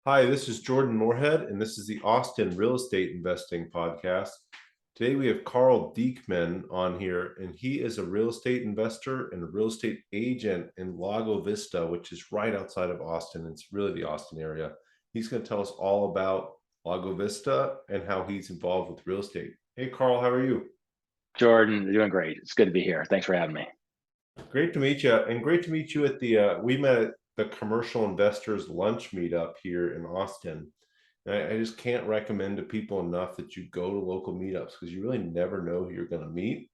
Hi, this is Jordan Moorhead, and this is the Austin Real Estate Investing Podcast. Today we have Carl Dieckmann on here, and he is a real estate investor and a real estate agent in Lago Vista, which is right outside of Austin. It's really the Austin area. He's going to tell us all about Lago Vista and how he's involved with real estate. Hey, Carl, how are you? Jordan, doing great. It's good to be here. Thanks for having me. Great to meet you, and great to meet you at we met at the Commercial Investors Lunch Meetup here in Austin. And I just can't recommend to people enough that you go to local meetups because you really never know who you're going to meet.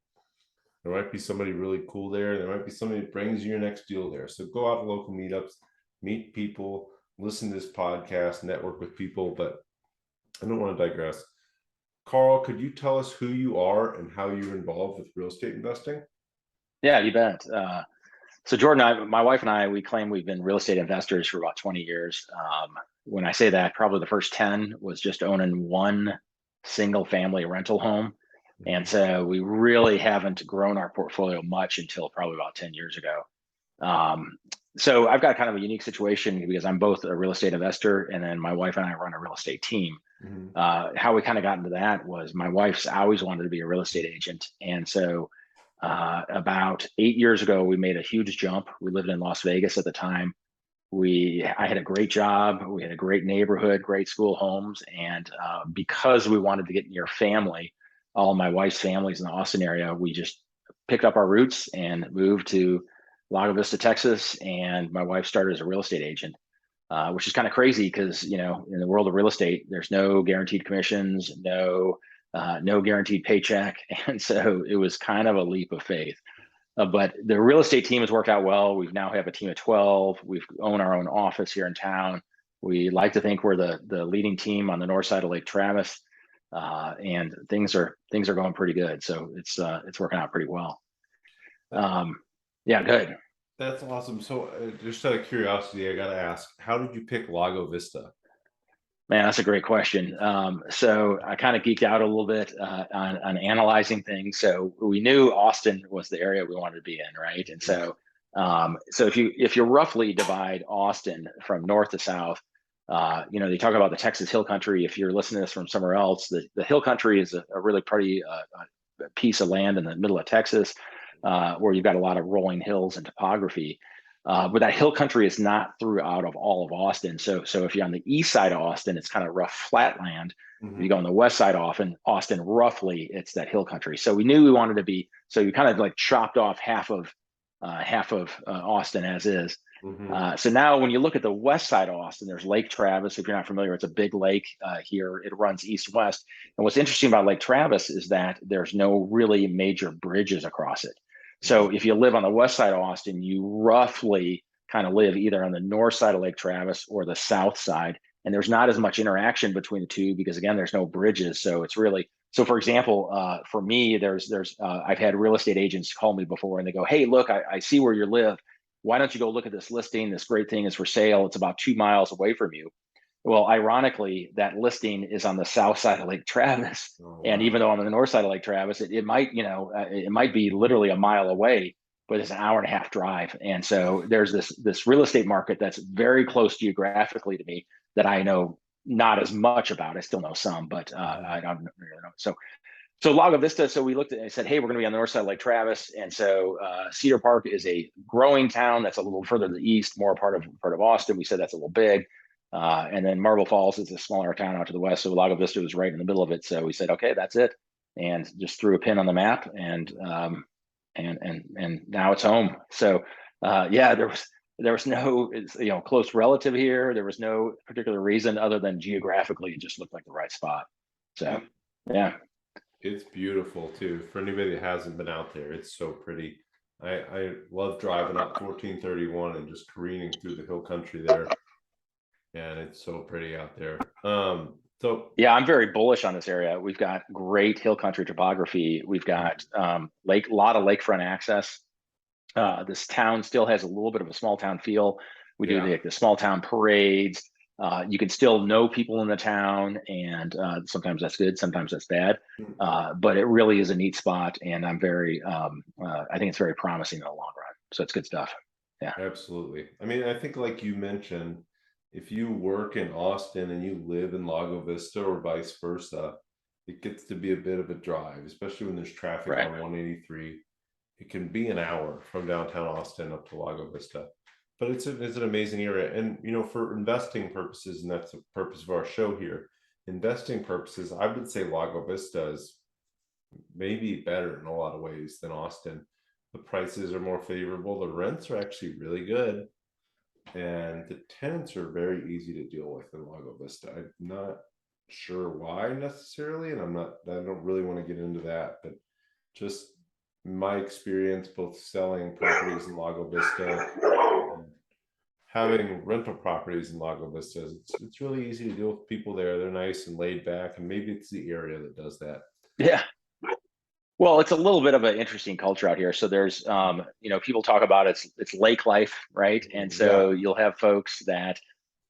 There might be somebody really cool there. There might be somebody that brings you your next deal there. So go out to local meetups, meet people, listen to this podcast, network with people. But I don't want to digress. Carl, could you tell us who you are and how you're involved with real estate investing? Yeah, you bet. So Jordan, my wife and I, we claim we've been real estate investors for about 20 years. When I say that, probably the first 10 was just owning one single family rental home. And so we really haven't grown our portfolio much until probably about 10 years ago. So I've got kind of a unique situation because I'm both a real estate investor and then my wife and I run a real estate team. Mhm. How we kind of got into that was my wife's always wanted to be a real estate agent. And so about 8 years ago, we made a huge jump. We lived in Las Vegas at the time. I had a great job. We had a great neighborhood, great school homes. And because we wanted to get near family, all my wife's families in the Austin area, we just picked up our roots and moved to Lago Vista, Texas. And my wife started as a real estate agent, which is kind of crazy because, in the world of real estate, there's no guaranteed commissions, no guaranteed paycheck. And so it was kind of a leap of faith. But the real estate team has worked out well. We now have a team of 12. We own our own office here in town. We like to think we're the leading team on the north side of Lake Travis, and things are going pretty good. So it's working out pretty well. That, Yeah, good. that's awesome. So, just out of curiosity, I got to ask, how did you pick Lago Vista? Man, that's a great question. So I kind of geeked out a little bit on analyzing things. So we knew Austin was the area we wanted to be in, right? And so if you roughly divide Austin from north to south, they talk about the Texas Hill Country. If you're listening to this from somewhere else, the Hill Country is a really pretty piece of land in the middle of Texas, where you've got a lot of rolling hills and topography. But that hill country is not throughout of all of Austin. So if you're on the east side of Austin, it's kind of rough flat land. If you Mhm. go on the west side often, Austin, roughly it's that hill country. So we knew we wanted to be. So you kind of like chopped off half of Austin as is. Mhm. So now when you look at the west side of Austin, there's Lake Travis. If you're not familiar, it's a big lake here. It runs east-west. And what's interesting about Lake Travis is that there's no really major bridges across it. So if you live on the west side of Austin, you roughly kind of live either on the north side of Lake Travis or the south side. And there's not as much interaction between the two because again, there's no bridges. So it's really so. For example, for me, I've had real estate agents call me before and they go, "Hey, look, I see where you live. Why don't you go look at this listing? This great thing is for sale. It's about 2 miles away from you." Well, ironically, that listing is on the south side of Lake Travis. Oh, And wow. even though I'm on the north side of Lake Travis, it might, it might be literally a mile away, but it's an hour and a half drive. And so there's this real estate market that's very close geographically to me that I know not as much about. I still know some, but Mhm. I don't really know. So Lago Vista. So we looked at it and said, hey, we're going to be on the north side of Lake Travis. And so Cedar Park is a growing town that's a little further to the east, more part of Austin. We said that's a little big. And then Marble Falls is a smaller town out to the west. So Lago Vista was right in the middle of it. So we said, okay, that's it, and just threw a pin on the map, and now it's home. So yeah, there was no close relative here. There was no particular reason other than geographically it just looked like the right spot. So It, yeah. it's beautiful too. For anybody that hasn't been out there, it's so pretty. I love driving up 1431 and just careening through the hill country there. And it's so pretty out there. So Yeah, I'm very bullish on this area. We've got great hill country topography. We've got a lot of lakefront access. This town still has a little bit of a small town feel. We do yeah, the small town parades. You can still know people in the town, and sometimes that's good, sometimes that's bad. But it really is a neat spot, and I think it's very promising in the long run. So it's good stuff. Yeah. absolutely. I mean, I think like you mentioned. if you work in Austin and you live in Lago Vista or vice versa, it gets to be a bit of a drive, especially when there's traffic Right. on 183. It can be an hour from downtown Austin up to Lago Vista, but it's an amazing area. And for investing purposes, and that's the purpose of our show here. Investing purposes, I would say Lago Vista is maybe better in a lot of ways than Austin. The prices are more favorable. The rents are actually really good, and the tenants are very easy to deal with in Lago Vista. I'm not sure why necessarily, and I don't really want to get into that, but just my experience both selling properties in Lago Vista and having rental properties in Lago Vista, it's really easy to deal with people there. They're nice and laid back, and maybe it's the area that does that. Yeah. Well, it's a little bit of an interesting culture out here. So there's, people talk about it's lake life, right? And Yeah, so you'll have folks that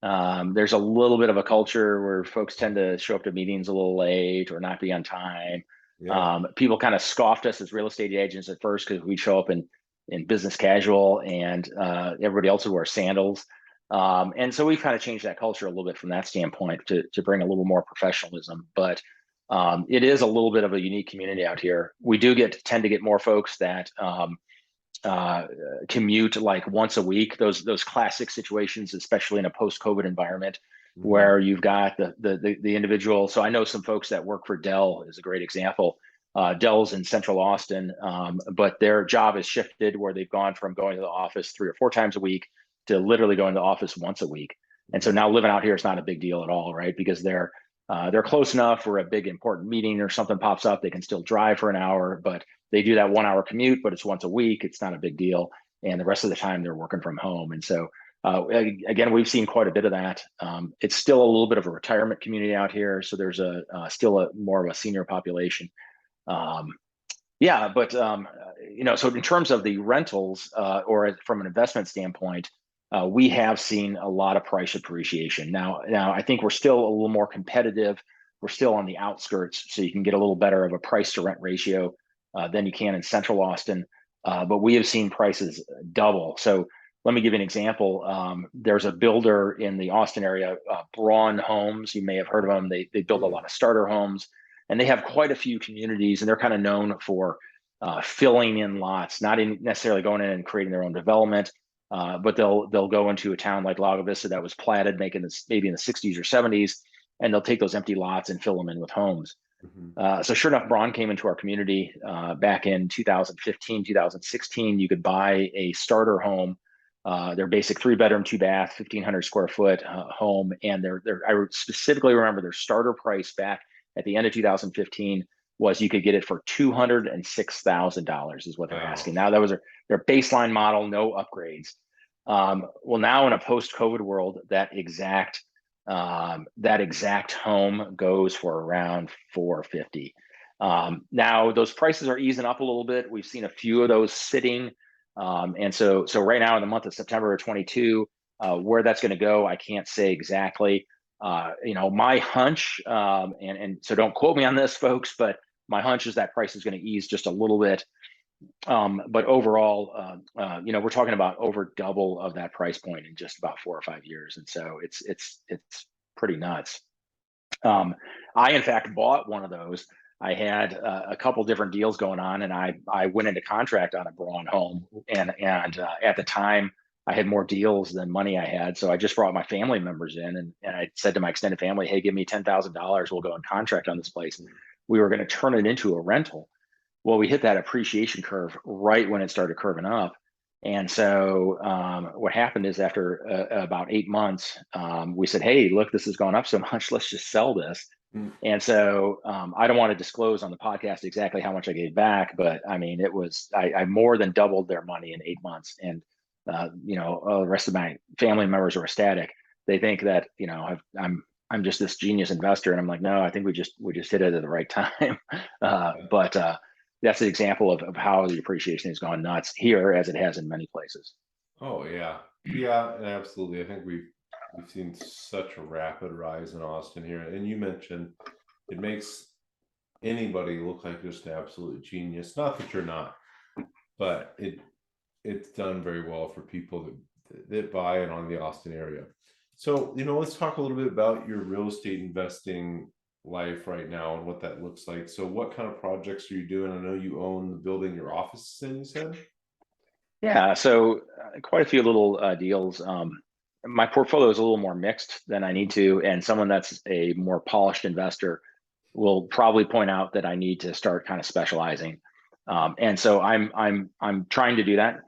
there's a little bit of a culture where folks tend to show up to meetings a little late or not be on time. yeah. People kind of scoffed us as real estate agents at first because we'd show up in business casual and everybody else would wear sandals. And so we've kind of changed that culture a little bit from that standpoint to bring a little more professionalism. But it is a little bit of a unique community out here. We do tend to get more folks that uh, commute like once a week. Those classic situations, especially in a post-COVID environment, Hmm. where you've got the individual. So I know some folks that work for Dell is a great example. Dell's in Central Austin, but their job has shifted where they've gone from going to the office 3 or 4 times a week to literally going to the office once a week. And so Hmm. now living out here is not a big deal at all, right? Because they're close enough where a big important meeting or something pops up, they can still drive for an hour, but they do that 1 hour commute, but it's once a week. It's not a big deal. And the rest of the time they're working from home. And so, again, we've seen quite a bit of that. It's still a little bit of a retirement community out here. So there's still a more of a senior population. Um, yeah, but so in terms of the rentals, or from an investment standpoint, we have seen a lot of price appreciation. Now I think we're still a little more competitive. We're still on the outskirts, so you can get a little better of a price to rent ratio than you can in Central Austin. But we have seen prices double. So let me give you an example. There's a builder in the Austin area, Braun Homes. You may have heard of them. They build a lot of starter homes, and they have quite a few communities, and they're kind of known for filling in lots, not necessarily going in and creating their own development, but they'll go into a town like Lago Vista that was platted, making this maybe in the 60s or 70s, and they'll take those empty lots and fill them in with homes. Hmm. So sure enough, Braun came into our community back in 2015, 2016. You could buy a starter home. Their basic 3 bedroom, 2 bath, 1,500 square foot home, and I specifically remember their starter price back at the end of 2015 was you could get it for $206,000 is what they're Wow. asking. Now that was their baseline model, no upgrades. Well, now in a post-COVID world, that exact home goes for around 450. Now those prices are easing up a little bit. We've seen a few of those sitting, and so right now in the month of September of 22, where that's going to go, I can't say exactly. My hunch, and so don't quote me on this, folks, but my hunch is that price is going to ease just a little bit. But overall, we're talking about over double of that price point in just about 4 or 5 years, and so it's pretty nuts. Um, I in fact bought one of those. I had a couple different deals going on, and I went into contract on a Braun home, and at the time I had more deals than money I had, so I just brought my family members in, and I said to my extended family, "Hey, give me $10,000. We'll go in contract on this place." We were going to turn it into a rental. Well, we hit that appreciation curve right when it started curving up. And so what happened is after about 8 months, we said, "Hey, look, this has gone up so much. Let's just sell this." Mm. And so I don't want to disclose on the podcast exactly how much I gave back, but I mean, I more than doubled their money in 8 months. And, the rest of my family members are ecstatic. They think that, I'm just this genius investor. And I'm like, no, I think we just hit it at the right time. But that's an example of how the appreciation has gone nuts here as it has in many places. Oh yeah, yeah, and absolutely. I think we've seen such a rapid rise in Austin here, and you mentioned it makes anybody look like just an absolute genius. Not that you're not, but it's done very well for people that buy in on the Austin area. So, let's talk a little bit about your real estate investing life right now and what that looks like. So, what kind of projects are you doing? I know you own the building your office is in, you said? Yeah, so quite a few little deals. My portfolio is a little more mixed than I need to, and someone that's a more polished investor will probably point out that I need to start kind of specializing. And so I'm trying to do that.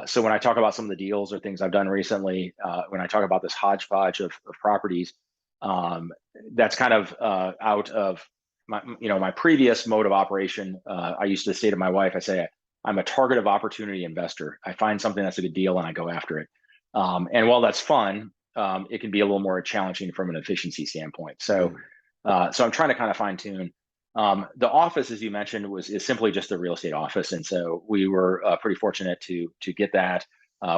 So when I talk about some of the deals or things I've done recently, when I talk about this hodgepodge of properties, um, that's kind of out of my previous mode of operation. I used to say to my wife, I say, I'm a target of opportunity investor. I find something that's a good deal and I go after it. And while that's fun, it can be a little more challenging from an efficiency standpoint. So, Right. so I'm trying to kind of fine tune. The office, as you mentioned, is simply just a real estate office, and so we were pretty fortunate to get that.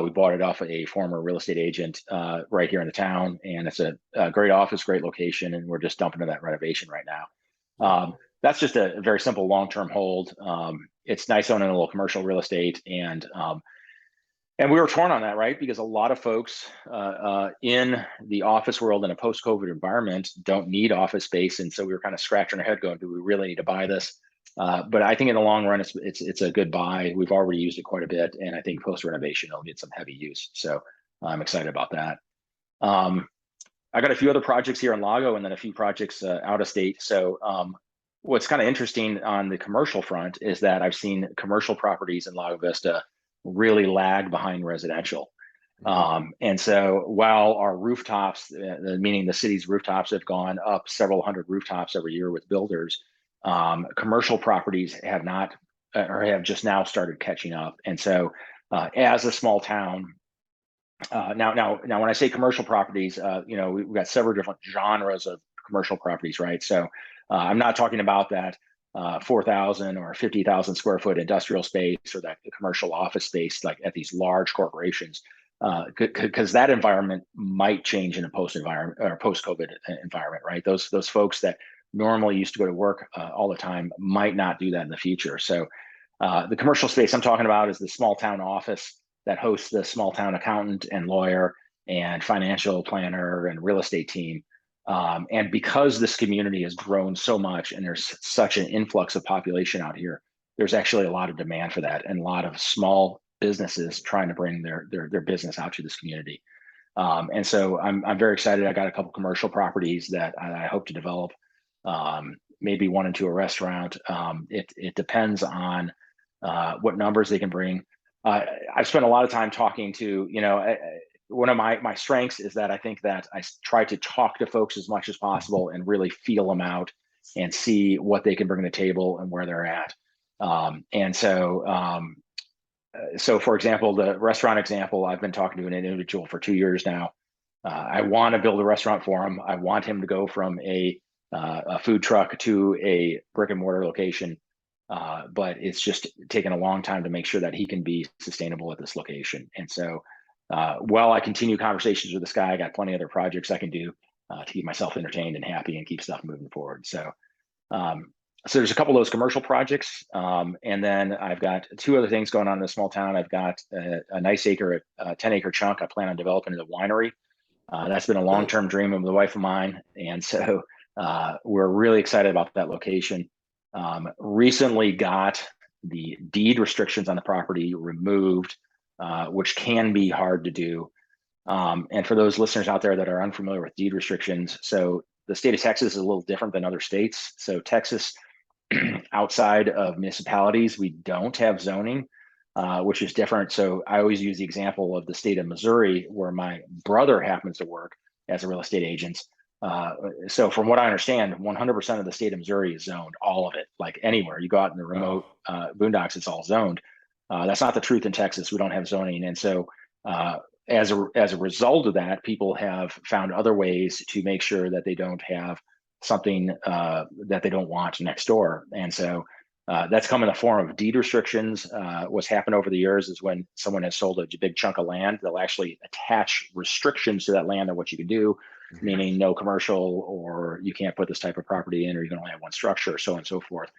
We bought it off a former real estate agent right here in the town, and it's a great office, great location, and we're just dumping into that renovation right now. That's just a very simple long-term hold. It's nice owning a little commercial real estate, and we were torn on that, right? Because a lot of folks in the office world in a post-COVID environment don't need office space, and so we were kind of scratching our head, going, "Do we really need to buy this?" But I think in the long run, it's a good buy. We've already used it quite a bit, and I think post renovation it'll get some heavy use. So I'm excited about that. Um, I got a few other projects here in Lago, and then a few projects out of state. So what's kind of interesting on the commercial front is that I've seen commercial properties in Lago Vista really lag behind residential. Mhm. And so while our rooftops, meaning the city's rooftops, have gone up several hundred rooftops every year with builders, commercial properties have not or have just now started catching up. And so, as a small town, now, when I say commercial properties, we've got several different genres of commercial properties, right? So, I'm not talking about that 4,000 or 50,000 square foot industrial space or that commercial office space like at these large corporations, because that environment might change in a post environment or post COVID environment, right? Those folks that normally used to go to work all the time might not do that in the future. So, the commercial space I'm talking about is the small town office that hosts the small town accountant and lawyer and financial planner and real estate team. And because this community has grown so much and there's such an influx of population out here, there's actually a lot of demand for that and a lot of small businesses trying to bring their business out to this community. And so I'm very excited. I got a couple commercial properties that I hope to develop, maybe one into a restaurant. It depends on what numbers they can bring. I've spent a lot of time talking to, one of my strengths is that I think that try to talk to folks as much as possible and really feel them out and see what they can bring to the table and where they're at. So for example, the restaurant example, I've been talking to an individual for 2 years now. I want to build a restaurant for him. I want him to go from a food truck to a brick and mortar location, but it's just taken a long time to make sure that he can be sustainable at this location. And so, while I continue conversations with this guy, I got plenty of other projects I can do to keep myself entertained and happy and keep stuff moving forward. Um, so there's a couple of those commercial projects, and then I've got two other things going on in a small town. I've got a nice 10-acre chunk I plan on developing as a winery. That's been a Nice. long-term dream of the wife of mine, and so we're really excited about that location. Recently got the deed restrictions on the property removed, which can be hard to do. And for those listeners out there that are unfamiliar with deed restrictions, so the state of Texas is a little different than other states. So Texas, outside of municipalities, we don't have zoning, which is different. So I always use the example of the state of Missouri, where my brother happens to work as a real estate agent. So from what I understand, 100% of the state of Missouri is zoned, all of it, like anywhere you go out in the Wow. remote boondocks, it's all zoned. That's not the truth in Texas. We don't have zoning. And so as a result of that, people have found other ways to make sure that they don't have something that they don't want next door. And so that's come in the form of deed restrictions. What's happened over the years is when someone has sold a big chunk of land, they'll actually attach restrictions to that land on what you can do, Mhm. meaning no commercial, or you can't put this type of property in, or you can only have one structure, so on and so forth.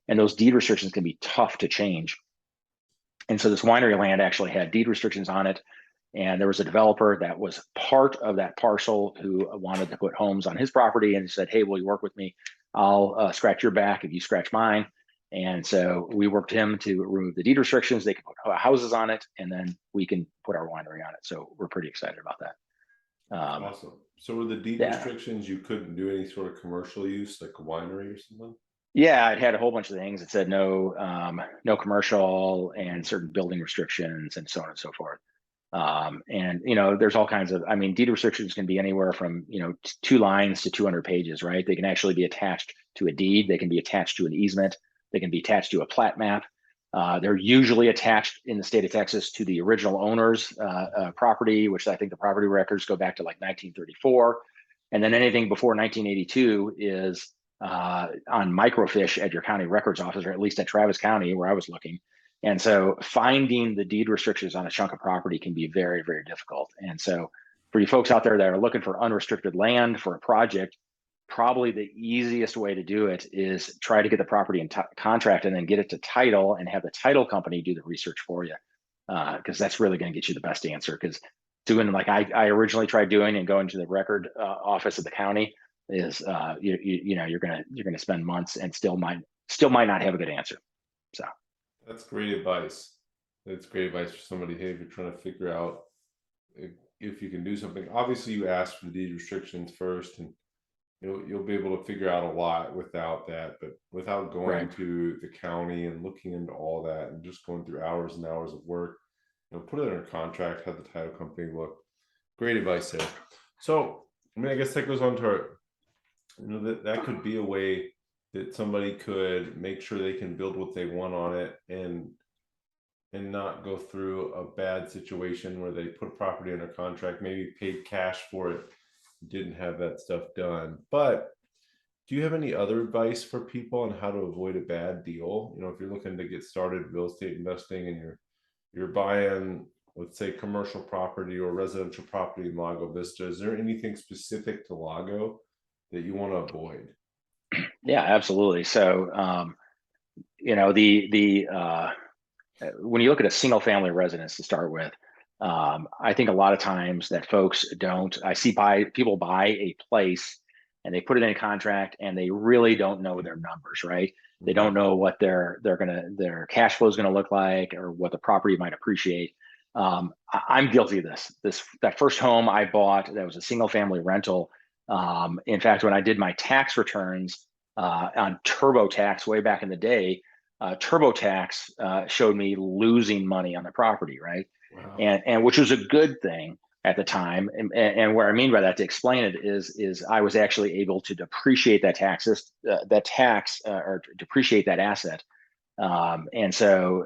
And those deed restrictions can be tough to change. And so this winery land actually had deed restrictions on it. And there was a developer that was part of that parcel who wanted to put homes on his property, and he said, "Hey, will you work with me? I'll scratch your back if you scratch mine." And so we worked him to remove the deed restrictions. They can put houses on it, and then we can put our winery on it. So we're pretty excited about that. Awesome. So were the deed Yeah. restrictions you couldn't do any sort of commercial use, like a winery or something? Yeah, it had a whole bunch of things. It said no, no commercial and certain building restrictions and so on and so forth. And there's all kinds of, I mean, deed restrictions can be anywhere from 2 lines to 200 pages, right? They can actually be attached to a deed. They can be attached to an easement. They can be attached to a plat map. They're usually attached in the state of Texas to the original owner's property, which I think the property records go back to like 1934. And then anything before 1982 is on microfiche at your county records office, or at least at Travis County, where I was looking. And so finding the deed restrictions on a chunk of property can be very, very difficult. And so for you folks out there that are looking for unrestricted land for a project, probably the easiest way to do it is try to get the property in contract and then get it to title and have the title company do the research for you. Because that's really going to get you the best answer. Because doing like I originally tried doing and going to the record office of the county is you're gonna spend months and still might not have a good answer. So That's great advice. That's great advice for somebody, hey, if you're trying to figure out if you can do something. Obviously, you ask for the deed restrictions first, and you'll be able to figure out a lot without that. But without going right. to the county and looking into all that and just going through hours and hours of work, put it in a contract, have the title company look. Great advice there. So, I mean, I guess that goes on to our, that could be a way that somebody could make sure they can build what they want on it and not go through a bad situation where they put property under contract, maybe paid cash for it, didn't have that stuff done. But do you have any other advice for people on how to avoid a bad deal? If you're looking to get started real estate investing and you're buying, let's say, commercial property or residential property in Lago Vista, is there anything specific to Lago that you want to avoid? Yeah, absolutely. So the when you look at a single family residence to start with, I think a lot of times that folks don't. I see people buy a place and they put it in a contract and they really don't know their numbers, right? They don't know what their cash flow is gonna look like or what the property might appreciate. I'm guilty of this. That first home I bought that was a single family rental. In fact, when I did my tax returns on TurboTax way back in the day, TurboTax showed me losing money on the property, right? Wow. And which was a good thing at the time. And what I mean by that, to explain it, is I was actually able to depreciate or depreciate that asset. And so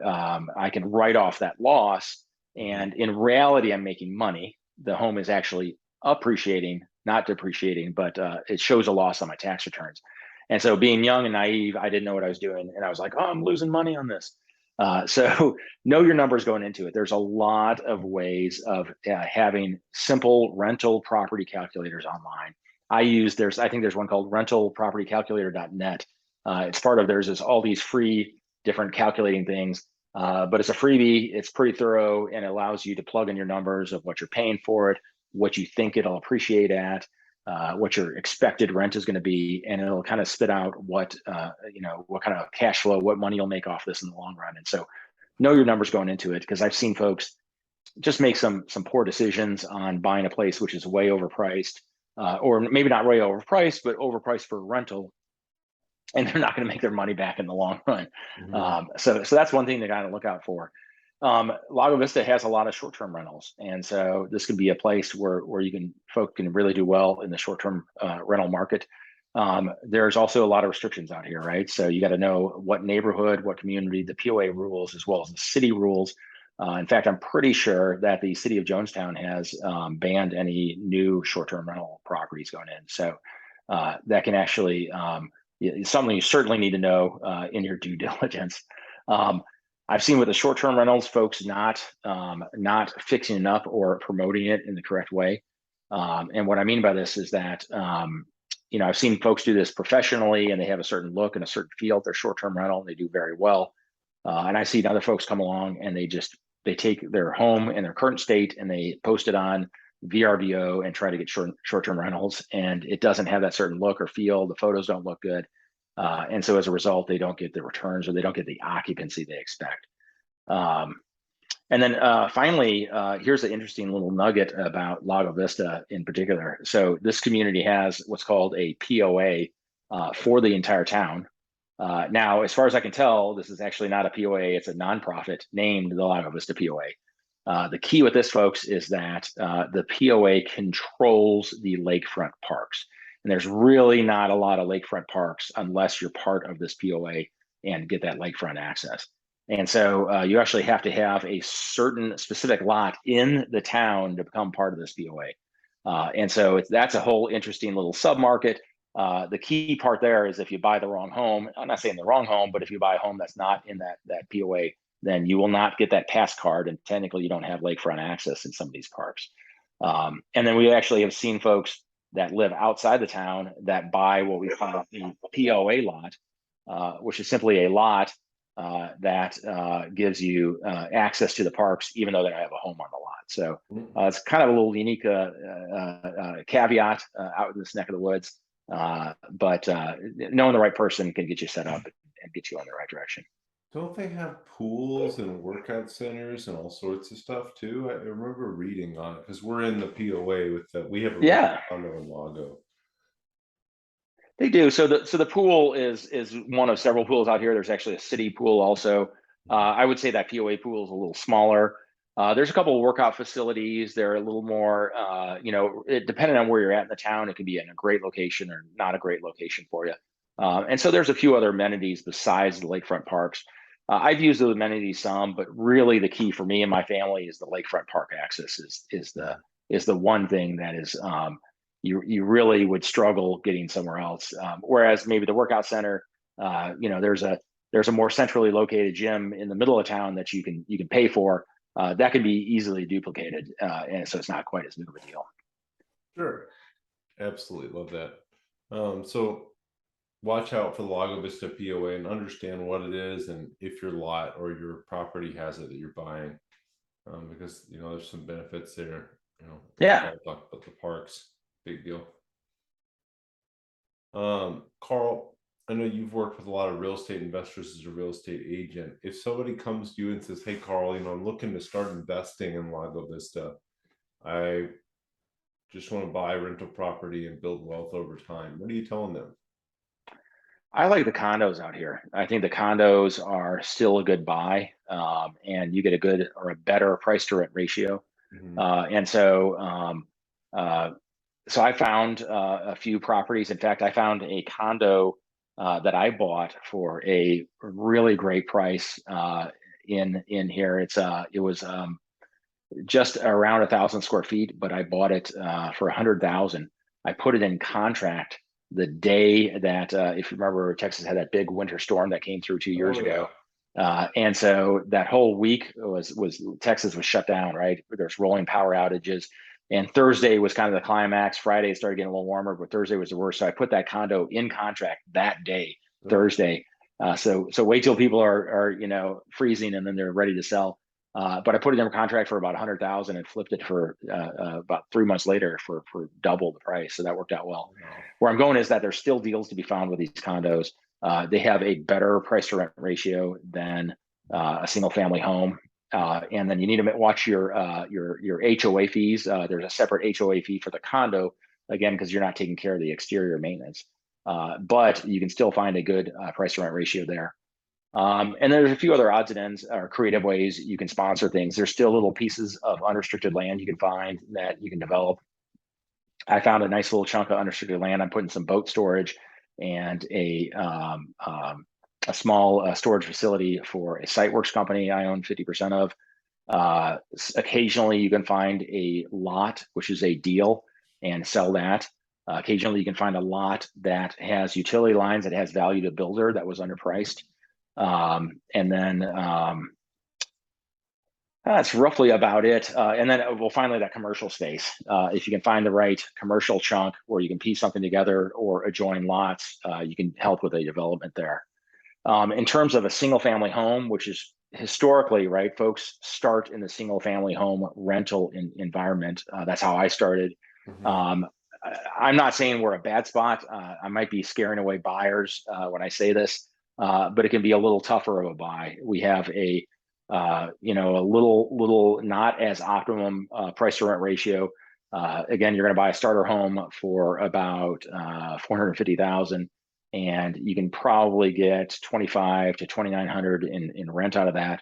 I can write off that loss. And in reality, I'm making money. The home is actually appreciating, not depreciating, but it shows a loss on my tax returns. And so being young and naive, I didn't know what I was doing. And I was like, oh, I'm losing money on this. So know your numbers going into it. There's a lot of ways of having simple rental property calculators online. I think there's one called rentalpropertycalculator.net. It's part of theirs is all these free different calculating things. But it's a freebie. It's pretty thorough and it allows you to plug in your numbers of what you're paying for it, what you think it'll appreciate at, what your expected rent is going to be, and it'll kind of spit out what kind of cash flow, what money you'll make off this in the long run. And so know your numbers going into it, because I've seen folks just make some poor decisions on buying a place which is way overpriced, or maybe not way overpriced, but overpriced for rental, and they're not going to make their money back in the long run. So that's one thing they got to look out for. Lago Vista has a lot of short-term rentals, and so this could be a place where folk can really do well in the short-term rental market. There's also a lot of restrictions out here, right? So you got to know what neighborhood, what community, the POA rules, as well as the city rules. In fact, I'm pretty sure that the city of Jonestown has banned any new short-term rental properties going in. So that can actually something you certainly need to know in your due diligence. I've seen with the short-term rentals, folks not fixing it up or promoting it in the correct way. And what I mean by this is that I've seen folks do this professionally, and they have a certain look and a certain feel at their short-term rental, and they do very well. And I've seen other folks come along and they just they take their home in their current state and they post it on VRBO and try to get short-term rentals, and it doesn't have that certain look or feel. The photos don't look good, and so as a result, they don't get the returns or they don't get the occupancy they expect. And then finally, here's the interesting little nugget about Lago Vista in particular. So this community has what's called a POA for the entire town. Now, as far as I can tell, this is actually not a POA. It's a nonprofit named the Lago Vista POA. The key with this, folks, is that the POA controls the lakefront parks. And there's really not a lot of lakefront parks unless you're part of this POA and get that lakefront access. And so you actually have to have a certain specific lot in the town to become part of this POA. And so that's a whole interesting little submarket. The key part there is if you buy the wrong home, I'm not saying the wrong home, but if you buy a home that's not in that POA, then you will not get that pass card, and technically you don't have lakefront access in some of these parks. And then we actually have seen folks that live outside the town that buy what we call a POA lot, which is simply a lot that gives you access to the parks, even though they don't have a home on the lot. So it's kind of a little unique caveat out in this neck of the woods. But knowing the right person can get you set up and get you on the right direction. Don't they have pools and workout centers and all sorts of stuff too? I remember reading on it because we're in the POA with that. We have a Yeah, condo in Lago. they do. So the pool is one of several pools out here. There's actually a city pool also. I would say that POA pool is a little smaller. There's a couple of workout facilities. They're a little more, depending on where you're at in the town, it can be in a great location or not a great location for you. And so there's a few other amenities besides the lakefront parks. I've used those amenities some, but really the key for me and my family is the lakefront park access is the one thing that is you really would struggle getting somewhere else. Whereas maybe the workout center, there's a more centrally located gym in the middle of town that you can pay for. That can be easily duplicated, and so it's not quite as big of a deal. Sure. Absolutely love that. So watch out for the Lago Vista POA and understand what it is and if your lot or your property has it that you're buying. Because there's some benefits there. Yeah. Talk about the parks, big deal. Carl, I know you've worked with a lot of real estate investors as a real estate agent. If somebody comes to you and says, "Hey, Carl, I'm looking to start investing in Lago Vista. I just want to buy rental property and build wealth over time," what are you telling them? I like the condos out here. I think the condos are still a good buy, and you get a good or a better price to rent ratio. Mhm. And so I found a few properties. In fact, I found a condo that I bought for a really great price in here. It was just around 1,000 square feet, but I bought it for 100,000. I put it in contract the day that, if you remember, Texas had that big winter storm that came through 2 years Oh ago. yeah. And so that whole week was Texas was shut down, right? There's rolling power outages. And Thursday was kind of the climax. Friday it started getting a little warmer, but Thursday was the worst. So I put that condo in contract that day, Thursday. So wait till people are freezing and then they're ready to sell. But I put it in contract for about 100,000 and flipped it for about 3 months later for double the price. So that worked out well. Wow. Where I'm going is that there's still deals to be found with these condos. They have a better price to rent ratio than a single family home. And then you need to watch your HOA fees. There's a separate HOA fee for the condo, again, because you're not taking care of the exterior maintenance. But you can still find a good price to rent ratio there. And there's a few other odds and ends or creative ways you can sponsor things. There's still little pieces of unrestricted land you can find that you can develop. I found a nice little chunk of unrestricted land. I'm putting some boat storage and a small storage facility for a Siteworks company I own 50% of. Occasionally you can find a lot, which is a deal, and sell that. Occasionally you can find a lot that has utility lines that has value to builder that was underpriced. And then that's roughly about it. And then finally that commercial space. If you can find the right commercial chunk where you can piece something together or adjoin lots, you can help with a development there. In terms of a single family home, which is historically, right, folks start in the single family home rental environment. That's how I started. Mhm. Um, I'm not saying we're a bad spot. I might be scaring away buyers when I say this, but it can be a little tougher of a buy. We have a a little not as optimum price to rent ratio. Again, you're going to buy a starter home for about 450,000, and you can probably get 25 to 2,900 in rent out of that.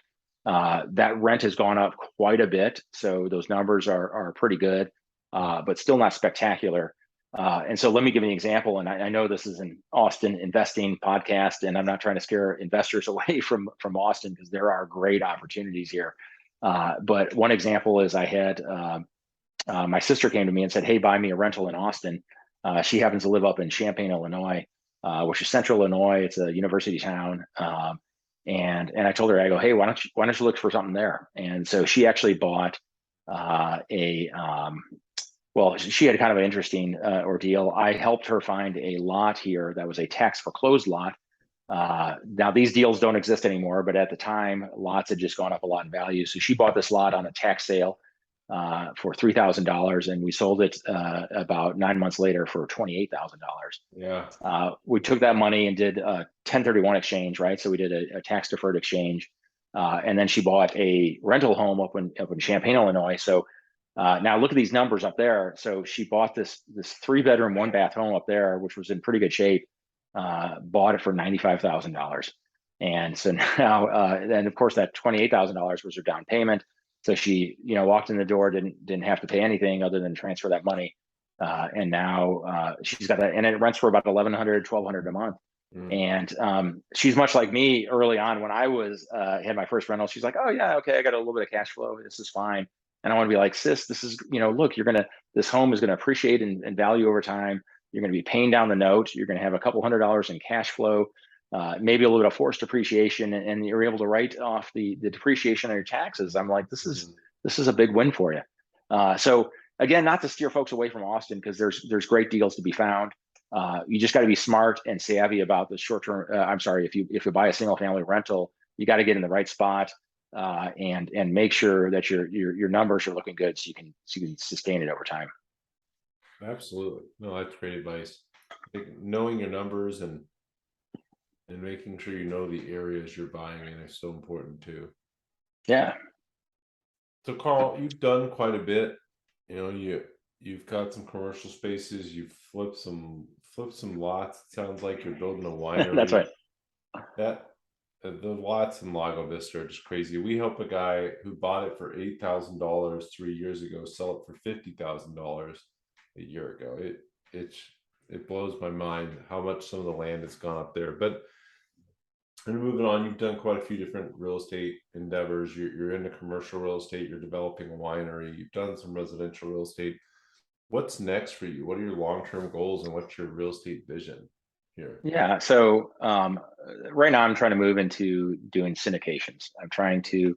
That rent has gone up quite a bit, so those numbers are pretty good, but still not spectacular. And so let me give you an example. And I know this is an Austin investing podcast, and I'm not trying to scare investors away from Austin, because there are great opportunities here. But one example is I had my sister came to me and said, "Hey, buy me a rental in Austin." She happens to live up in Champaign, Illinois, which is central Illinois. It's a university town. And I told her, I go, "Hey, why don't you look for something there?" And so she actually bought a well, she had kind of an interesting ordeal. I helped her find a lot here that was a tax foreclosed lot. Now these deals don't exist anymore, but at the time, lots had just gone up a lot in value. So she bought this lot on a tax sale for $3,000, and we sold it about 9 months later for $28,000. Yeah. We took that money and did a 1031 exchange, right? So we did a tax deferred exchange, and then she bought a rental home up in Champaign, Illinois. So now look at these numbers up there. So she bought this 3-bedroom, 1-bath home up there, which was in pretty good shape. Bought it for $95,000, and so now, and of course that $28,000 was her down payment. So she, walked in the door, didn't have to pay anything other than transfer that money, and now she's got that, and it rents for about 1,100, 1,200 a month. Mm. And she's much like me early on when I was had my first rental. She's like, "Oh yeah, okay, I got a little bit of cash flow. This is fine." And I want to be like, "Sis, this is, look, this home is gonna appreciate in value over time. You're going to be paying down the note. You're going to have a couple $100 in cash flow, maybe a little bit of forced depreciation, and you're able to write off the depreciation on your taxes." I'm like, this Mhm. is a big win for you. So again, not to steer folks away from Austin, because there's great deals to be found. You just got to be smart and savvy about the short term. I'm sorry, if you buy a single family rental, you got to get in the right spot, and make sure that your numbers are looking good, so you can sustain it over time. Absolutely. No, that's great advice. I think knowing your numbers and making sure you know the areas you're buying in is so important too. Yeah. So Carl, you've done quite a bit. You've got some commercial spaces, you've flipped some lots. It sounds like you're building a That's winery. right. That the lots in Lago Vista are just crazy. We helped a guy who bought it for $8,000 3 years ago sell it for $50,000 a year ago. It's it blows my mind how much some of the land has gone up there. But and moving on, you've done quite a few different real estate endeavors. You're into commercial real estate. You're developing a winery. You've done some residential real estate. What's next for you? What are your long-term goals and what's your real estate vision here? Yeah. So right now I'm trying to move into doing syndications. I'm trying to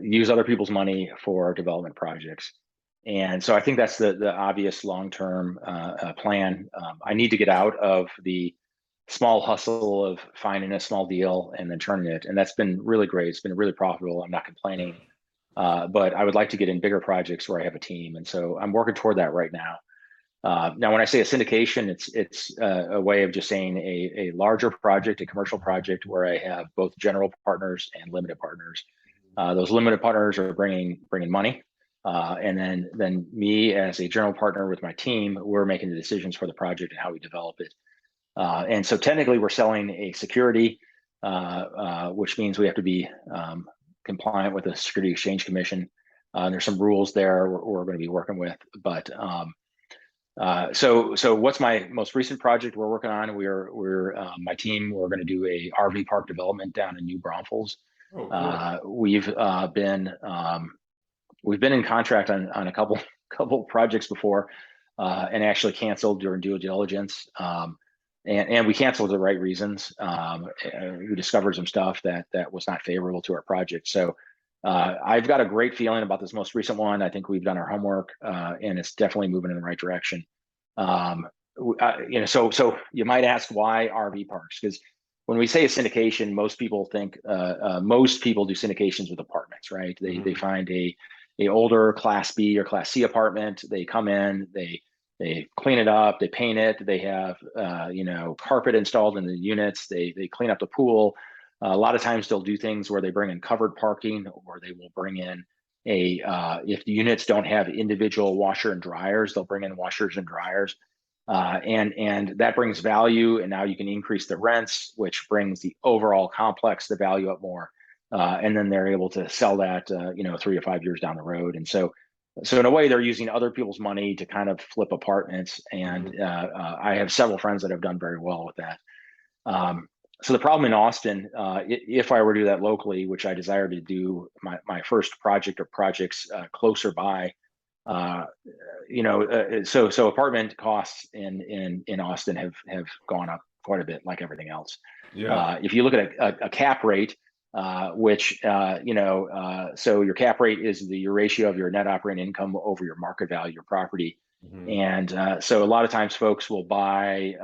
use other people's money for development projects. And so I think that's the obvious long-term plan. I need to get out of the small hustle of finding a small deal and then turning it. And that's been really great. It's been really profitable. I'm not complaining. But I would like to get in bigger projects where I have a team. And so I'm working toward that right now. Now, when I say a syndication, it's a way of just saying a larger project, a commercial project where I have both general partners and limited partners. Those limited partners are bringing money, and then me as a general partner with my team, we're making the decisions for the project and how we develop it. And so technically, we're selling a security, which means we have to be compliant with the Security Exchange Commission. There's some rules there we're going to be working with, but so what's my most recent project we're working on? We're my team. We're going to do a RV park development down in New Braunfels. Oh, cool. We've been in contract on a couple projects before, and actually canceled during due diligence. And we canceled the right reasons. We discovered some stuff that was not favorable to our project. So I've got a great feeling about this most recent one. I think we've done our homework, and it's definitely moving in the right direction. So you might ask, why RV parks? Because when we say a syndication, most people think most people do syndications with apartments, right? They find a older Class B or Class C apartment. They come in, they clean it up, they paint it, they have carpet installed in the units, they clean up the pool. A lot of times they'll do things where they bring in covered parking, or they will bring in if the units don't have individual washer and dryers, they'll bring in washers and dryers. And that brings value, and now you can increase the rents, which brings the overall complex, the value up more. And then they're able to sell that 3 to 5 years down the road. And so in a way, they're using other people's money to kind of flip apartments. And I have several friends that have done very well with that. So the problem in Austin, if I were to do that locally, which I desire to do, my first project or projects closer by, so apartment costs in Austin have gone up quite a bit, like everything else. Yeah. If you look at a cap rate, which so your cap rate is your ratio of your net operating income over your market value of your property. And so a lot of times folks will buy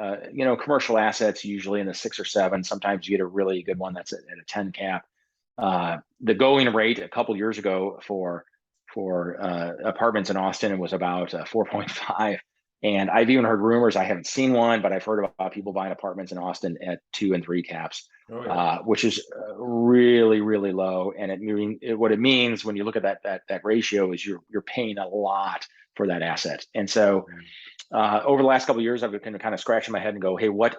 commercial assets, usually in the 6 or 7. Sometimes you get a really good one that's at a 10 cap. The going rate a couple years ago for apartments in Austin was about 4.5. And I've even heard rumors, I haven't seen one, but I've heard about people buying apartments in Austin at 2 and 3 caps, which is really, really low. And what it means when you look at that ratio is you're paying a lot for that asset. And so over the last couple of years, I've been kind of scratching my head and go, hey, what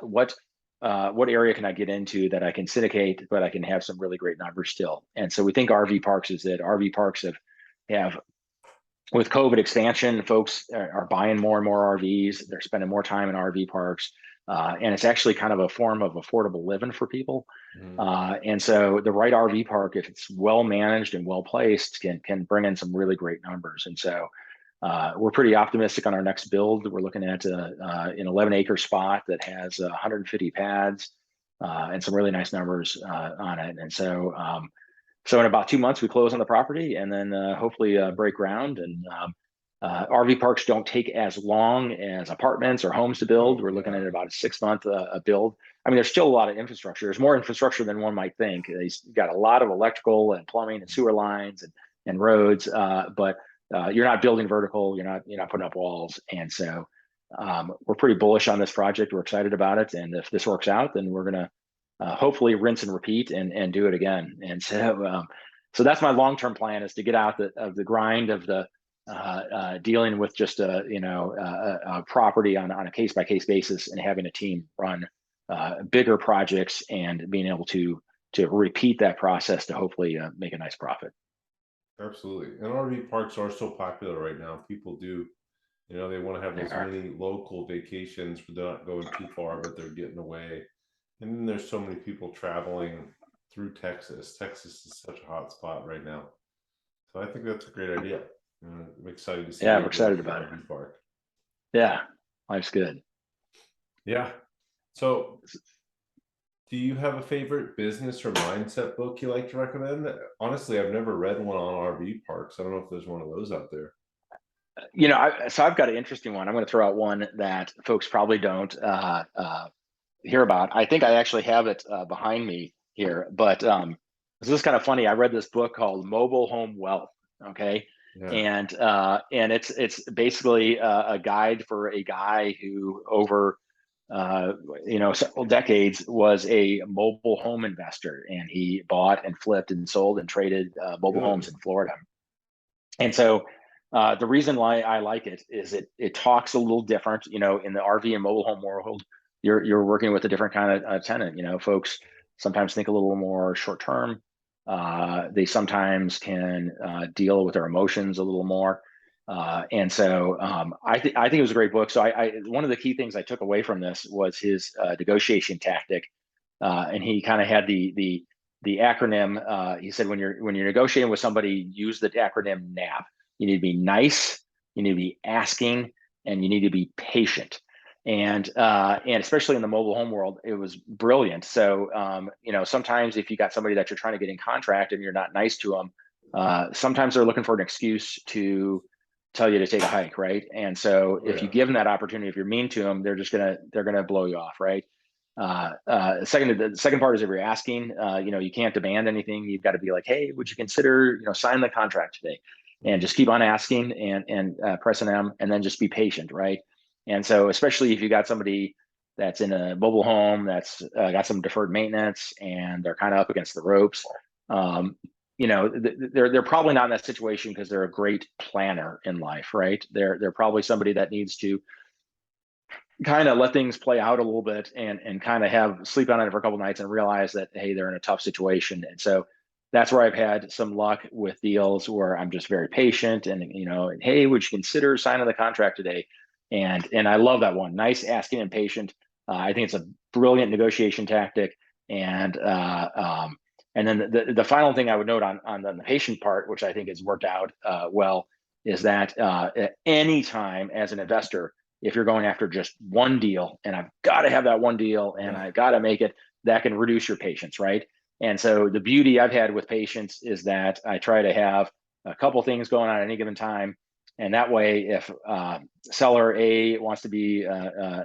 area can I get into that I can syndicate, but I can have some really great numbers still? And so we think RV parks is it. RV parks have with COVID expansion, folks are buying more and more RVs. They're spending more time in RV parks. And it's actually kind of a form of affordable living for people. And so the right RV park, if it's well managed and well placed, can bring in some really great numbers. And so we're pretty optimistic on our next build. We're looking at an 11-acre spot that has 150 pads and some really nice numbers on it. And so in about 2 months, we close on the property, and then hopefully break ground. And RV parks don't take as long as apartments or homes to build. We're looking at about a 6-month build. I mean, there's still a lot of infrastructure. There's more infrastructure than one might think. They've got a lot of electrical and plumbing and sewer lines and roads, but you're not building vertical. You're not putting up walls. And so we're pretty bullish on this project. We're excited about it. And if this works out, then we're going to hopefully rinse and repeat and do it again. And so that's my long-term plan, is to get out of the grind of the dealing with just a property on a case-by-case basis, and having a team run bigger projects and being able to repeat that process to hopefully make a nice profit. Absolutely. And RV parks are so popular right now. People do, they want to have those mini local vacations where they're not going too far, but they're getting away. And then there's so many people traveling through Texas. Texas is such a hot spot right now. So I think that's a great idea. I'm excited to see. Yeah, we're excited about it. Park. Yeah, life's good. Yeah. So do you have a favorite business or mindset book you like to recommend? Honestly, I've never read one on RV parks. I don't know if there's one of those out there. So I've got an interesting one. I'm going to throw out one that folks probably don't hear about. I think I actually have it behind me here, but this is kind of funny. I read this book called Mobile Home Wealth. Okay. Yeah. And it's basically a guide for a guy who over several decades was a mobile home investor, and he bought and flipped and sold and traded mobile homes in Florida. And so the reason why I like it is it talks a little different. In the RV and mobile home world, you're working with a different kind of tenant. Folks sometimes think a little more short term. They sometimes can deal with their emotions a little more. And so I think it was a great book. So one of the key things I took away from this was his negotiation tactic. And he kind of had the acronym. He said, when you're negotiating with somebody, use the acronym NAP. You need to be nice, you need to be asking, and you need to be patient. And especially in the mobile home world, it was brilliant. So sometimes if you got somebody that you're trying to get in contract and you're not nice to them, sometimes they're looking for an excuse to tell you to take a hike, right? And so if you give them that opportunity, if you're mean to them, they're gonna blow you off, right? The second part is if you're asking, you can't demand anything. You've got to be like, hey, would you consider, sign the contract today, and Mhm. just keep on asking and pressing them, and then just be patient, right? And so, especially if you got somebody that's in a mobile home that's got some deferred maintenance and they're kind of up against the ropes, um, they're probably not in that situation because they're a great planner in life, right? They're probably somebody that needs to kind of let things play out a little bit and kind of have sleep on it for a couple of nights and realize that, hey, they're in a tough situation. And so that's where I've had some luck with deals where I'm just very patient and, hey, would you consider signing the contract today? And I love that one. Nice, asking, and patient. I think it's a brilliant negotiation tactic. And then the final thing I would note on the patient part, which I think has worked out well, is that at any time as an investor, if you're going after just one deal and I've got to have that one deal and Yeah. I got to make it, that can reduce your patience, right? And so the beauty I've had with patience is that I try to have a couple things going on at any given time. And that way, if seller A wants to be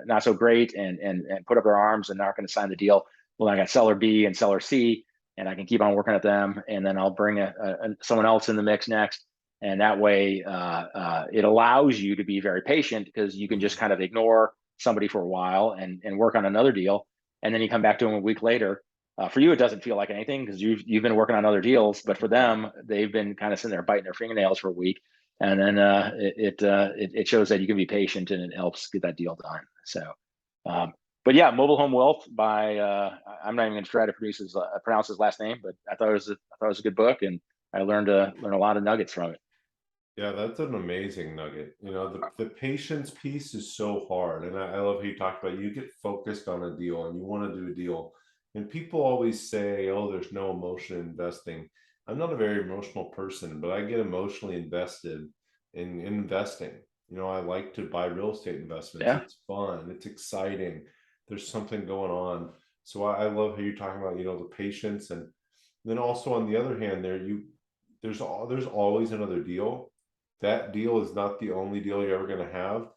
not so great and put up their arms and not going to sign the deal, well, I got seller B and seller C, and I can keep on working at them. And then I'll bring someone else in the mix next, and that way it allows you to be very patient because you can just Mhm. kind of ignore somebody for a while and work on another deal, and then you come back to them a week later. For you, it doesn't feel like anything because you've been working on other deals, but for them, they've been kind of sitting there biting their fingernails for a week, and then it shows that you can be patient and it helps get that deal done. So, um, but yeah, Mobile Home Wealth by I'm not even going to try to pronounce his last name, but I thought it was a good book, and I learned a lot of nuggets from it. Yeah, that's an amazing nugget. The patience piece is so hard. And I love how you talked about you get focused on a deal and you want to do a deal. And people always say, oh, there's no emotion in investing. I'm not a very emotional person, but I get emotionally invested in investing. I like to buy real estate investments. Yeah, It's fun, it's exciting. There's something going on. So I love how you're talking about, the patience. And then also on the other hand, there's always another deal. That deal is not the only deal you're ever going to have.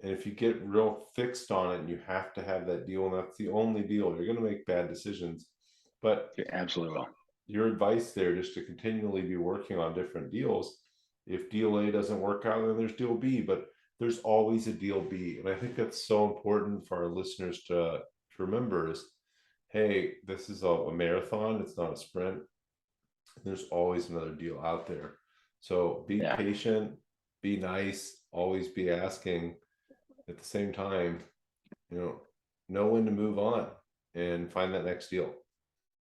And if you get real fixed on it and you have to have that deal and that's the only deal, you're going to make bad decisions. But you absolutely will. your advice there, just to continually be working on different deals. If deal A doesn't work out, then there's deal B, but there's always a deal B. And I think that's so important for our listeners to remember is, hey, this is a marathon, it's not a sprint. There's always another deal out there. So be Yeah, patient, be nice, always be asking. At the same time, you know when to move on and find that next deal.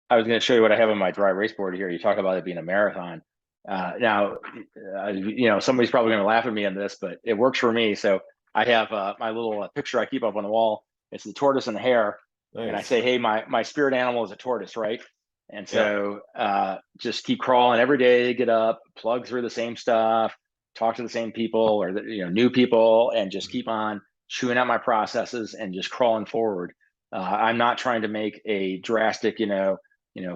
I was going to show you what I have on my dry erase board here. You talk about it being a marathon. Now, somebody's probably going to laugh at me on this, but it works for me. So I have my little picture I keep up on the wall. It's the tortoise and the hare, and I Nice. say, hey, my spirit animal is a tortoise, right? And Yeah. so just keep crawling every day, get up, plug through the same stuff, talk to the same people or new people, and just keep on chewing out my processes and just crawling forward. I'm not trying to make a drastic,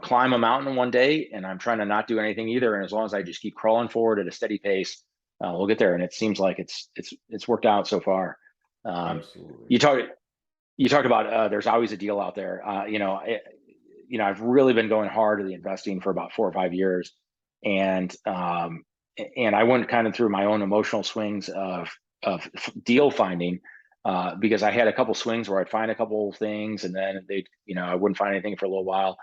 climb a mountain in one day, and I'm trying to not do anything either. And as long as I just keep crawling forward at a steady pace, we'll get there. And it seems like it's worked out so far. Um, Absolutely. you talk you talked about there's always a deal out there. I've really been going hard at the investing for about 4 or 5 years, and I went kind of through my own emotional swings of deal finding. Because I had a couple swings where I'd find a couple things and then I wouldn't find anything for a little while.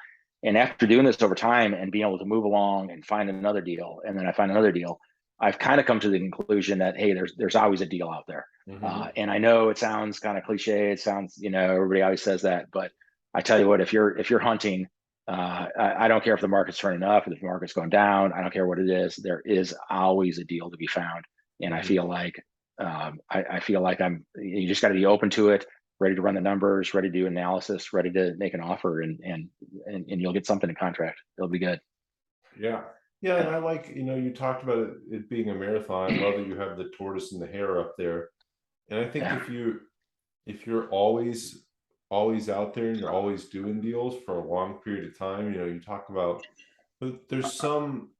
And after doing this over time and being able to move along and find another deal, and then I find another deal, I've kind of come to the conclusion that, hey, there's always a deal out there. Hmm. And I know it sounds kind of cliche. It sounds, everybody always says that, but I tell you what, if you're hunting, I don't care if the market's turning up, if the market's going down. I don't care what it is. There is always a deal to be found, and I Hmm. feel like You just got to be open to it, ready to run the numbers, ready to do analysis, ready to make an offer, and you'll get something in contract. It'll be good. Yeah. Yeah. And I like, you talked about it being a marathon. I love that you have the tortoise and the hare up there. And I think Yeah, if you're always out there and you're always doing deals for a long period of time, you talk about, but there's some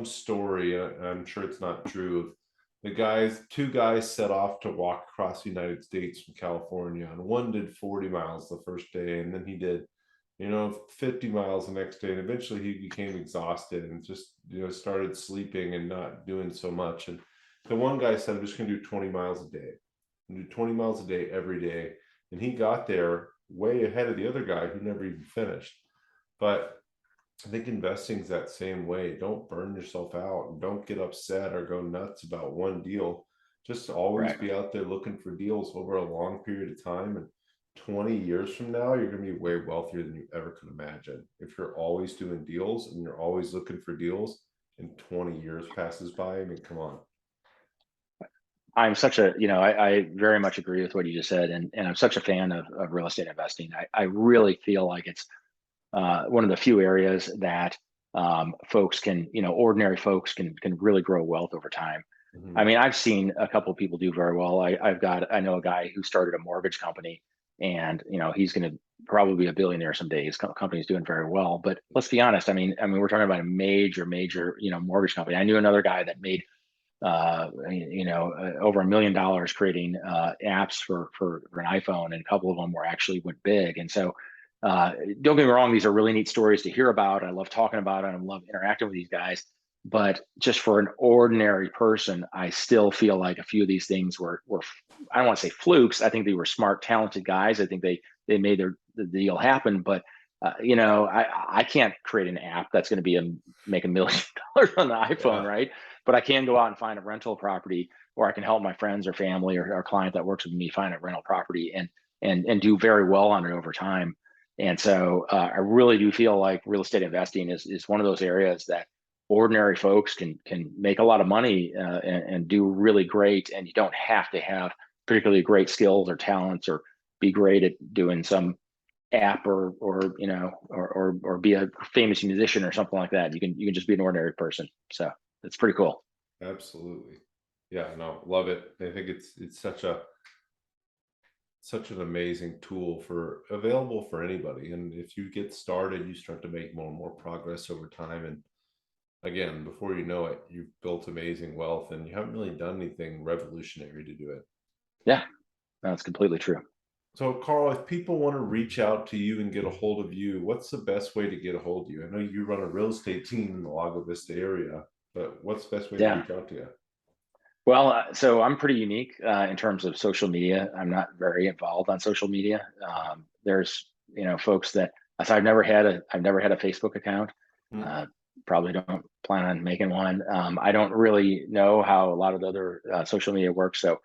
story, and I'm sure it's not true, two guys set off to walk across the United States from California, and one did 40 miles the first day, and then he did, 50 miles the next day, and eventually he became exhausted and just, started sleeping and not doing so much. And the one guy said, I'm just going to do 20 miles a day, and do 20 miles a day every day. And he got there way ahead of the other guy who never even finished. But I think investing's that same way. Don't burn yourself out, and don't get upset or go nuts about one deal. Just always Right. be out there looking for deals over a long period of time. And 20 years from now, you're going to be way wealthier than you ever could imagine. If you're always doing deals and you're always looking for deals, and 20 years passes by, I mean, come on. I'm such a, I very much agree with what you just said. And I'm such a fan of real estate investing. I really feel like it's one of the few areas that folks can, ordinary folks can really grow wealth over time. I Mhm. mean, I've seen a couple of people do very well. I know a guy who started a mortgage company, and he's going to probably be a billionaire someday. His company's doing very well. But let's be honest. We're talking about a major, mortgage company. I knew another guy that made over $1 million creating apps for an iPhone, and a couple of them went big. And so, don't get me wrong, these are really neat stories to hear about. I love talking about it. I love interacting with these guys. But just for an ordinary person, I still feel like a few of these things were I don't want to say flukes. I think they were smart, talented guys. I think they made the deal happen. But I can't create an app that's going to make $1 million on the iPhone, Yeah, right? But I can go out and find a rental property, or I can help my friends or family or client that works with me find a rental property and do very well on it over time. And so I really do feel like real estate investing is one of those areas that ordinary folks can make a lot of money and do really great. And you don't have to have particularly great skills or talents or be great at doing some app or be a famous musician or something like that. You can just be an ordinary person. So it's pretty cool. absolutely. Yeah, no, love it. I think it's such an amazing tool for available for anybody. And if you get started, you start to make more and more progress over time. And again, before you know it, you've built amazing wealth, and you haven't really done anything revolutionary to do it. Yeah, that's completely true. So, Carl, if people want to reach out to you and get a hold of you, what's the best way to get a hold of you? I know you run a real estate team in the Lago Vista area, but what's the best way to Yeah. reach out to you? Well, so I'm pretty unique in terms of social media. I'm not very involved on social media. There's, folks that so I've never had a Facebook account. Hmm. Uh, Probably don't plan on making one. I don't really know how a lot of the other social media works. So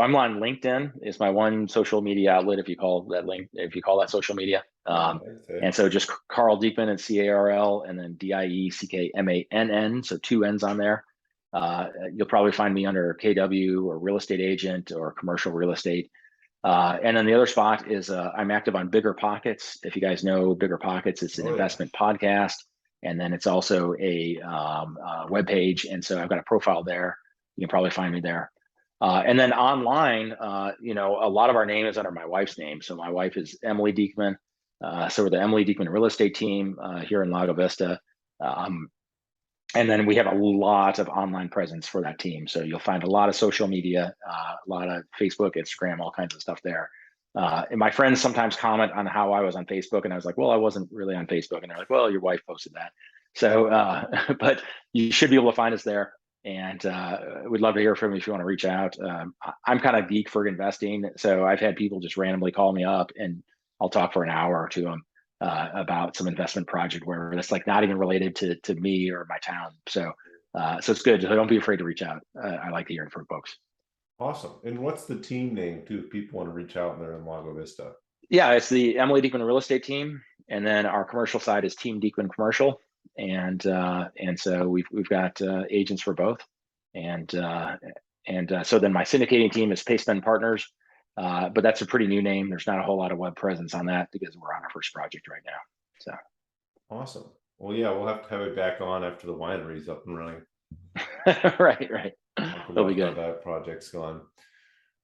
I'm on LinkedIn is my one social media outlet, if you call that social media. Yeah, I'd say. And so just Carl Dieckmann and Carl, and then Dieckmann, so two N's on there. You'll probably find me under KW or real estate agent or commercial real estate. And then the other spot is I'm active on Bigger Pockets. If you guys know Bigger Pockets, it's an Oh yeah. investment podcast, and then it's also a web page. And so I've got a profile there. You can probably find me there. And then online, a lot of our name is under my wife's name. So my wife is Emily Dieckmann. So we're the Emily Dieckmann Real Estate Team here in Lago Vista. Um, and then we have a lot of online presence for that team. So you'll find a lot of social media, a lot of Facebook, Instagram, all kinds of stuff there. And my friends sometimes comment on how I was on Facebook, and I was like, well, I wasn't really on Facebook. And they're like, well, your wife posted that. So, but you should be able to find us there. And we'd love to hear from you if you want to reach out. I'm kind of geek for investing. So I've had people just randomly call me up, and I'll talk for an hour or two about some investment project where that's like not even related to me or my town. So it's good. So don't be afraid to reach out. I like hearing from folks. Awesome. And what's the team name too, if people want to reach out and they're in Lago Vista? Yeah, it's the Emily Dieckmann Real Estate Team, and then our commercial side is Team Dieckmann Commercial, and so we've got agents for both, and so then my syndicating team is Paceman Partners, but that's a pretty new name. There's not a whole lot of web presence on that because we're on our first project right now. So Awesome. Well, yeah, we'll have to have it back on after the winery's up and running. right, Talk it'll be about how good. that project's gone.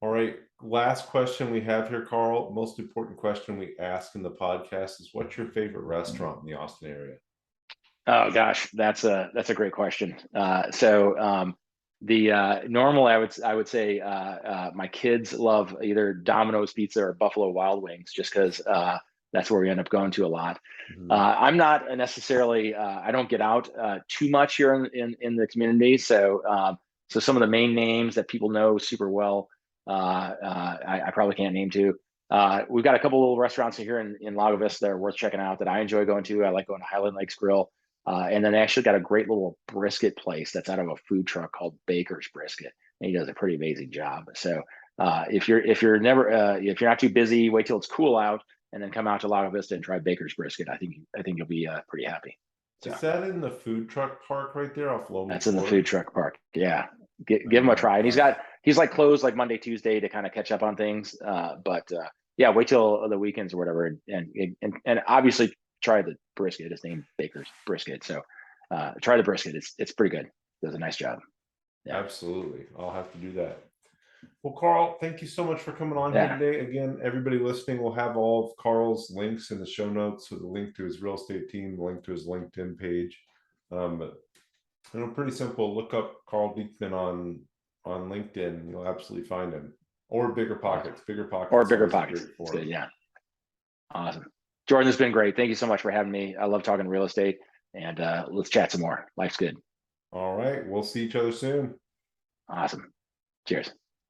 All right. Last question we have here, Carl. Most important question we ask in the podcast is, what's your favorite restaurant in the Austin area? Oh gosh, that's a great question. So Normally I would say my kids love either Domino's pizza or Buffalo Wild Wings, just because that's where we end up going to a lot. I'm not necessarily I don't get out too much here in the community, so so some of the main names that people know super well, I probably can't name too. We've got a couple little restaurants here in Lago Vista that are worth checking out that I enjoy going to. I like going to Highland Lakes Grill. And then they actually got a great little brisket place that's out of a food truck called Baker's Brisket, and he does a pretty amazing job. So if you're not too busy, wait till it's cool out, and then come out to Lago Vista and try Baker's Brisket. I think you'll be pretty happy. So Is that in the food truck park right there off Loamy that's in the Ford? food truck park. Yeah, give him a try. And he's like closed like Monday, Tuesday to kind of catch up on things. But yeah, wait till the weekends or whatever, and obviously try the brisket. It's named Baker's Brisket, so try the brisket. It's pretty good. Does a nice job. Yeah. Absolutely, I'll have to do that. Well, Carl, thank you so much for coming on here today. Again, everybody listening will have all of Carl's links in the show notes, with a link to his real estate team, the link to his LinkedIn page. But pretty simple. Look up Carl Dieckmann on LinkedIn. You'll absolutely find him. Or Bigger Pockets. Bigger Pockets. Or Bigger Pockets. Good, yeah. Awesome. Jordan, this has been great. Thank you so much for having me. I love talking real estate, and let's chat some more. Life's good. All right. We'll see each other soon. Awesome. Cheers.